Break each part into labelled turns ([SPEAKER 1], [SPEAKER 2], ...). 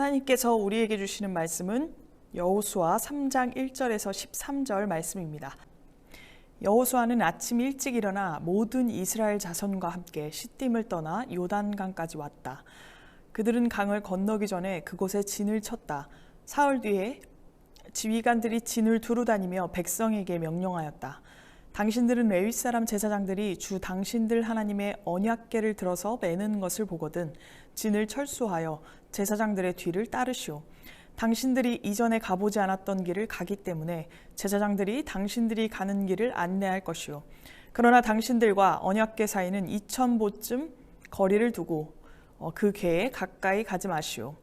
[SPEAKER 1] 하나님께서 우리에게 주시는 말씀은 여호수아 3장 1절에서 13절 말씀입니다. 여호수아는 아침 일찍 일어나 모든 이스라엘 자손과 함께 시딤을 떠나 요단강까지 왔다. 그들은 강을 건너기 전에 그곳에 진을 쳤다. 사흘 뒤에 지휘관들이 진을 두루 다니며 백성에게 명령하였다. 당신들은 레위 사람 제사장들이 주 당신들 하나님의 언약궤를 들어서 매는 것을 보거든 진을 철수하여 제사장들의 뒤를 따르시오. 당신들이 이전에 가보지 않았던 길을 가기 때문에 제사장들이 당신들이 가는 길을 안내할 것이오. 그러나 당신들과 언약궤 사이는 2000보쯤 거리를 두고 그 궤에 가까이 가지 마시오.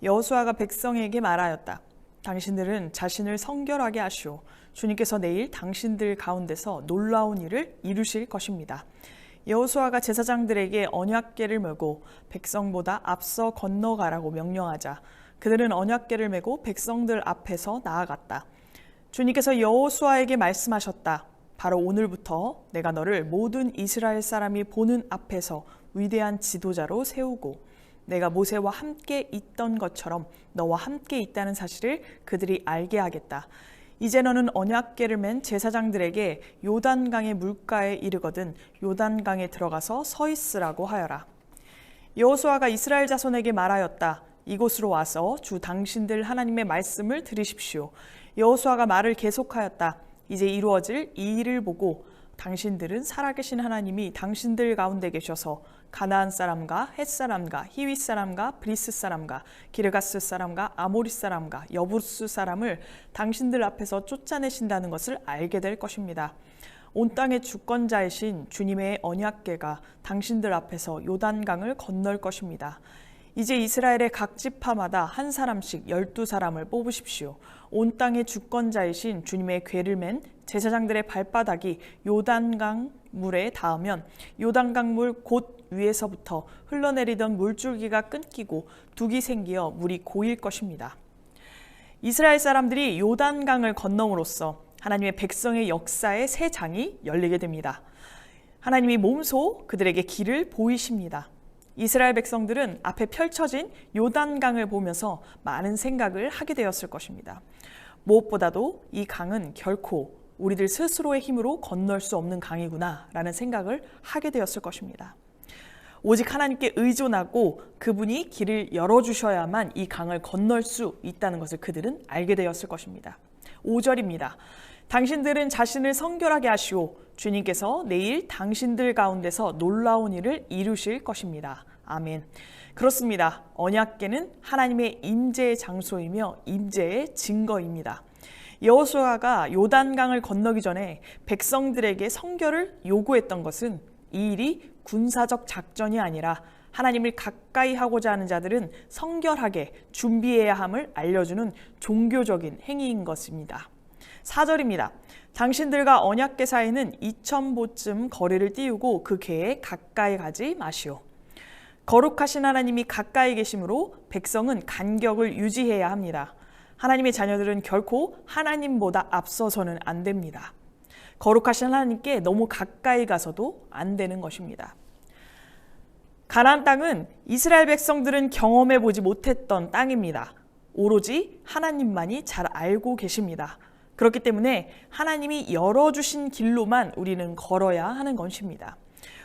[SPEAKER 1] 여호수아가 백성에게 말하였다. 당신들은 자신을 성결하게 하시오. 주님께서 내일 당신들 가운데서 놀라운 일을 이루실 것입니다. 여호수아가 제사장들에게 언약궤를 메고 백성보다 앞서 건너가라고 명령하자 그들은 언약궤를 메고 백성들 앞에서 나아갔다. 주님께서 여호수아에게 말씀하셨다. 바로 오늘부터 내가 너를 모든 이스라엘 사람이 보는 앞에서 위대한 지도자로 세우고 내가 모세와 함께 있던 것처럼 너와 함께 있다는 사실을 그들이 알게 하겠다. 이제 너는 언약궤를 맨 제사장들에게 요단강의 물가에 이르거든 요단강에 들어가서 서 있으라고 하여라. 여호수아가 이스라엘 자손에게 말하였다. 이곳으로 와서 주 당신들 하나님의 말씀을 들으십시오. 여호수아가 말을 계속하였다. 이제 이루어질 이 일을 보고 당신들은 살아계신 하나님이 당신들 가운데 계셔서 가나안 사람과 헷 사람과 히윗 사람과 브리스 사람과 기르가스 사람과 아모리 사람과 여부스 사람을 당신들 앞에서 쫓아내신다는 것을 알게 될 것입니다. 온 땅의 주권자이신 주님의 언약궤가 당신들 앞에서 요단강을 건널 것입니다. 이제 이스라엘의 각 지파마다 한 사람씩 12사람을 뽑으십시오. 온 땅의 주권자이신 주님의 궤를 맨 제사장들의 발바닥이 요단강 물에 닿으면 요단강 물 곧 위에서부터 흘러내리던 물줄기가 끊기고 둑이 생기어 물이 고일 것입니다. 이스라엘 사람들이 요단강을 건너므로써 하나님의 백성의 역사의 새 장이 열리게 됩니다. 하나님이 몸소 그들에게 길을 보이십니다. 이스라엘 백성들은 앞에 펼쳐진 요단강을 보면서 많은 생각을 하게 되었을 것입니다. 무엇보다도 이 강은 결코 우리들 스스로의 힘으로 건널 수 없는 강이구나 라는 생각을 하게 되었을 것입니다. 오직 하나님께 의존하고 그분이 길을 열어주셔야만 이 강을 건널 수 있다는 것을 그들은 알게 되었을 것입니다. 5절입니다. 당신들은 자신을 성결하게 하시오. 주님께서 내일 당신들 가운데서 놀라운 일을 이루실 것입니다. 아멘. 그렇습니다. 언약궤는 하나님의 임재의 장소이며 임재의 증거입니다. 여호수아가 요단강을 건너기 전에 백성들에게 성결을 요구했던 것은 이 일이 군사적 작전이 아니라 하나님을 가까이 하고자 하는 자들은 성결하게 준비해야 함을 알려주는 종교적인 행위인 것입니다. 4절입니다. 당신들과 언약궤 사이는 2000보쯤 거리를 띄우고 그 궤에 가까이 가지 마시오. 거룩하신 하나님이 가까이 계심으로 백성은 간격을 유지해야 합니다. 하나님의 자녀들은 결코 하나님보다 앞서서는 안 됩니다. 거룩하신 하나님께 너무 가까이 가서도 안 되는 것입니다. 가나안 땅은 이스라엘 백성들은 경험해 보지 못했던 땅입니다. 오로지 하나님만이 잘 알고 계십니다. 그렇기 때문에 하나님이 열어주신 길로만 우리는 걸어야 하는 것입니다.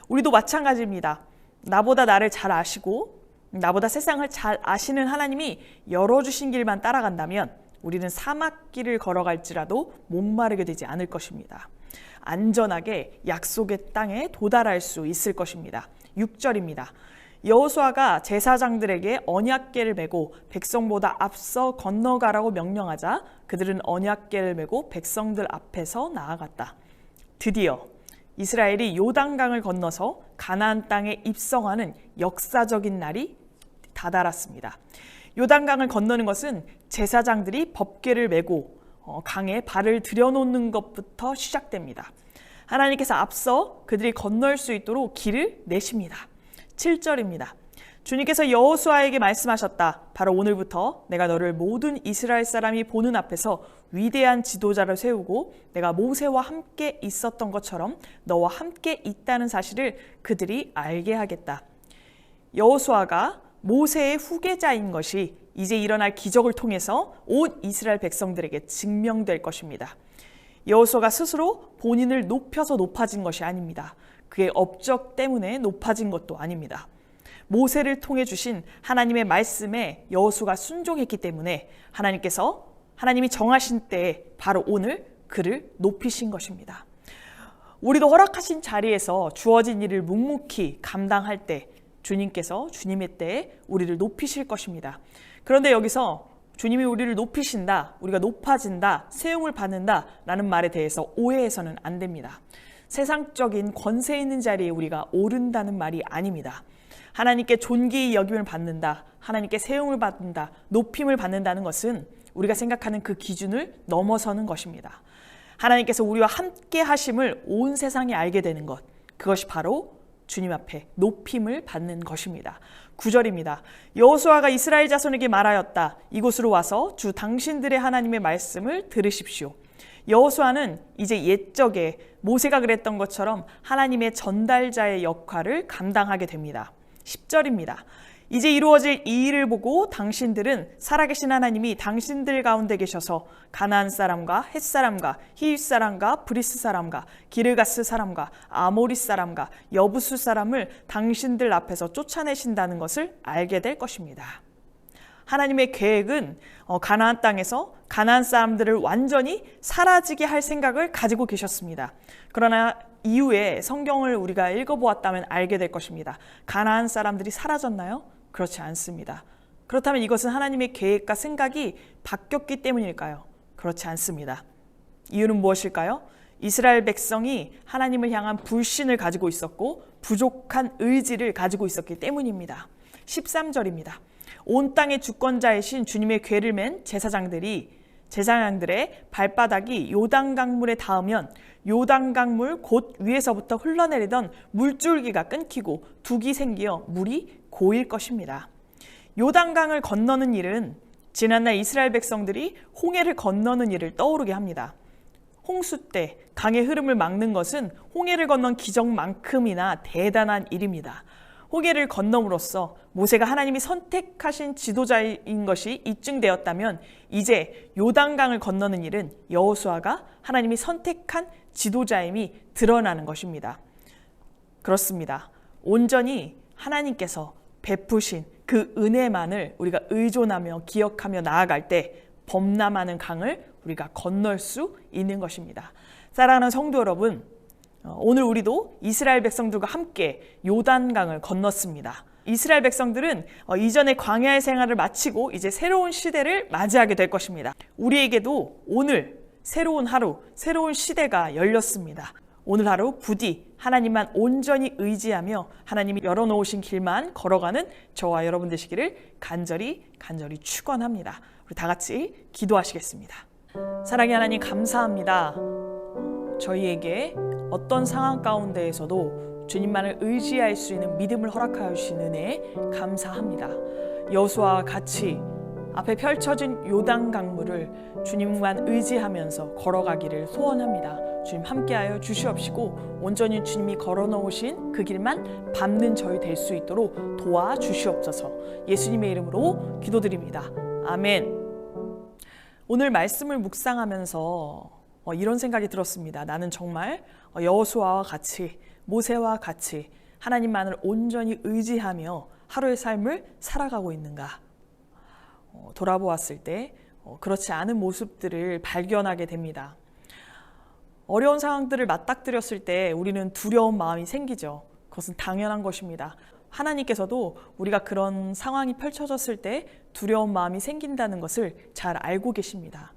[SPEAKER 1] 우리도 마찬가지입니다. 나보다 나를 잘 아시고 나보다 세상을 잘 아시는 하나님이 열어주신 길만 따라간다면 우리는 사막길을 걸어갈지라도 목마르게 되지 않을 것입니다. 안전하게 약속의 땅에 도달할 수 있을 것입니다. 6절입니다. 여호수아가 제사장들에게 언약궤를 메고 백성보다 앞서 건너가라고 명령하자 그들은 언약궤를 메고 백성들 앞에서 나아갔다. 드디어 이스라엘이 요단강을 건너서 가나안 땅에 입성하는 역사적인 날이 다다랐습니다. 요단강을 건너는 것은 제사장들이 법궤를 메고 강에 발을 들여놓는 것부터 시작됩니다. 하나님께서 앞서 그들이 건널 수 있도록 길을 내십니다. 7절입니다. 주님께서 여호수아에게 말씀하셨다. 바로 오늘부터 내가 너를 모든 이스라엘 사람이 보는 앞에서 위대한 지도자를 세우고 내가 모세와 함께 있었던 것처럼 너와 함께 있다는 사실을 그들이 알게 하겠다. 여호수아가 모세의 후계자인 것이 이제 일어날 기적을 통해서 온 이스라엘 백성들에게 증명될 것입니다. 여호수아가 스스로 본인을 높여서 높아진 것이 아닙니다. 그의 업적 때문에 높아진 것도 아닙니다. 모세를 통해 주신 하나님의 말씀에 여호수아가 순종했기 때문에 하나님이 정하신 때에 바로 오늘 그를 높이신 것입니다. 우리도 허락하신 자리에서 주어진 일을 묵묵히 감당할 때 주님께서 주님의 때에 우리를 높이실 것입니다. 그런데 여기서 주님이 우리를 높이신다, 우리가 높아진다, 세움을 받는다 라는 말에 대해서 오해해서는 안 됩니다. 세상적인 권세 있는 자리에 우리가 오른다는 말이 아닙니다. 하나님께 존귀히 여김을 받는다, 하나님께 세움을 받는다, 높임을 받는다는 것은 우리가 생각하는 그 기준을 넘어서는 것입니다. 하나님께서 우리와 함께 하심을 온 세상이 알게 되는 것, 그것이 바로 주님 앞에 높임을 받는 것입니다. 9절입니다. 여호수아가 이스라엘 자손에게 말하였다. 이곳으로 와서 주 당신들의 하나님의 말씀을 들으십시오. 여호수아는 이제 옛적에 모세가 그랬던 것처럼 하나님의 전달자의 역할을 감당하게 됩니다. 10절입니다. 이제 이루어질 이 일을 보고 당신들은 살아계신 하나님이 당신들 가운데 계셔서 가나안 사람과 헷 사람과 히윗 사람과 브리스 사람과 기르가스 사람과 아모리 사람과 여부수 사람을 당신들 앞에서 쫓아내신다는 것을 알게 될 것입니다. 하나님의 계획은 가나안 땅에서 가나안 사람들을 완전히 사라지게 할 생각을 가지고 계셨습니다. 그러나 이후에 성경을 우리가 읽어보았다면 알게 될 것입니다. 가나안 사람들이 사라졌나요? 그렇지 않습니다. 그렇다면 이것은 하나님의 계획과 생각이 바뀌었기 때문일까요? 그렇지 않습니다. 이유는 무엇일까요? 이스라엘 백성이 하나님을 향한 불신을 가지고 있었고 부족한 의지를 가지고 있었기 때문입니다. 13절입니다. 온 땅의 주권자이신 주님의 궤를 맨 제사장들의 발바닥이 요단강물에 닿으면 요단강물 곧 위에서부터 흘러내리던 물줄기가 끊기고 둑이 생기어 물이 고일 것입니다. 요단강을 건너는 일은 지난날 이스라엘 백성들이 홍해를 건너는 일을 떠오르게 합니다. 홍수 때 강의 흐름을 막는 것은 홍해를 건넌 기적만큼이나 대단한 일입니다. 홍해를 건너므로써 모세가 하나님이 선택하신 지도자인 것이 입증되었다면 이제 요단강을 건너는 일은 여호수아가 하나님이 선택한 지도자임이 드러나는 것입니다. 그렇습니다. 온전히 하나님께서 베푸신 그 은혜만을 우리가 의존하며 기억하며 나아갈 때 범람하는 강을 우리가 건널 수 있는 것입니다. 사랑하는 성도 여러분, 오늘 우리도 이스라엘 백성들과 함께 요단강을 건넜습니다. 이스라엘 백성들은 이전의 광야의 생활을 마치고 이제 새로운 시대를 맞이하게 될 것입니다. 우리에게도 오늘 새로운 하루, 새로운 시대가 열렸습니다. 오늘 하루 부디 하나님만 온전히 의지하며 하나님이 열어놓으신 길만 걸어가는 저와 여러분 되시기를 간절히 축원합니다. 우리 다 같이 기도하시겠습니다. 사랑의 하나님, 감사합니다. 저희에게 어떤 상황 가운데에서도 주님만을 의지할 수 있는 믿음을 허락하여 주신 은혜에 감사합니다. 여호수아와 같이 앞에 펼쳐진 요단 강물을 주님만 의지하면서 걸어가기를 소원합니다. 주님 함께하여 주시옵시고 온전히 주님이 걸어놓으신 그 길만 밟는 저희 될 수 있도록 도와주시옵소서. 예수님의 이름으로 기도드립니다. 아멘. 오늘 말씀을 묵상하면서 이런 생각이 들었습니다. 나는 정말 여호수아와 같이, 모세와 같이 하나님만을 온전히 의지하며 하루의 삶을 살아가고 있는가? 돌아보았을 때 그렇지 않은 모습들을 발견하게 됩니다. 어려운 상황들을 맞닥뜨렸을 때 우리는 두려운 마음이 생기죠. 그것은 당연한 것입니다. 하나님께서도 우리가 그런 상황이 펼쳐졌을 때 두려운 마음이 생긴다는 것을 잘 알고 계십니다.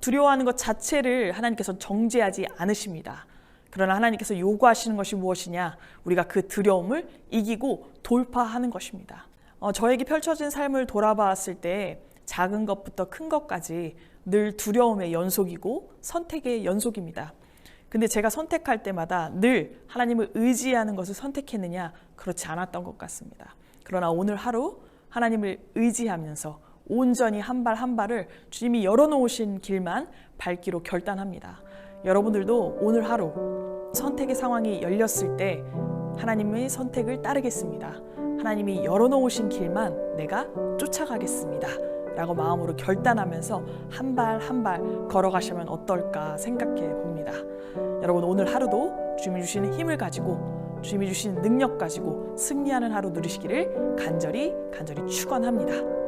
[SPEAKER 1] 두려워하는 것 자체를 하나님께서 정죄하지 않으십니다. 그러나 하나님께서 요구하시는 것이 무엇이냐? 우리가 그 두려움을 이기고 돌파하는 것입니다. 저에게 펼쳐진 삶을 돌아봤을 때 작은 것부터 큰 것까지 늘 두려움의 연속이고 선택의 연속입니다. 근데 제가 선택할 때마다 늘 하나님을 의지하는 것을 선택했느냐? 그렇지 않았던 것 같습니다. 그러나 오늘 하루 하나님을 의지하면서 온전히 한 발 한 발을 주님이 열어놓으신 길만 밟기로 결단합니다. 여러분들도 오늘 하루 선택의 상황이 열렸을 때 하나님의 선택을 따르겠습니다. 하나님이 열어놓으신 길만 내가 쫓아가겠습니다 라고 마음으로 결단하면서 한 발 한 발 걸어가시면 어떨까 생각해 봅니다. 여러분, 오늘 하루도 주님이 주시는 힘을 가지고 주님이 주시는 능력 가지고 승리하는 하루 누리시기를 간절히 축원합니다.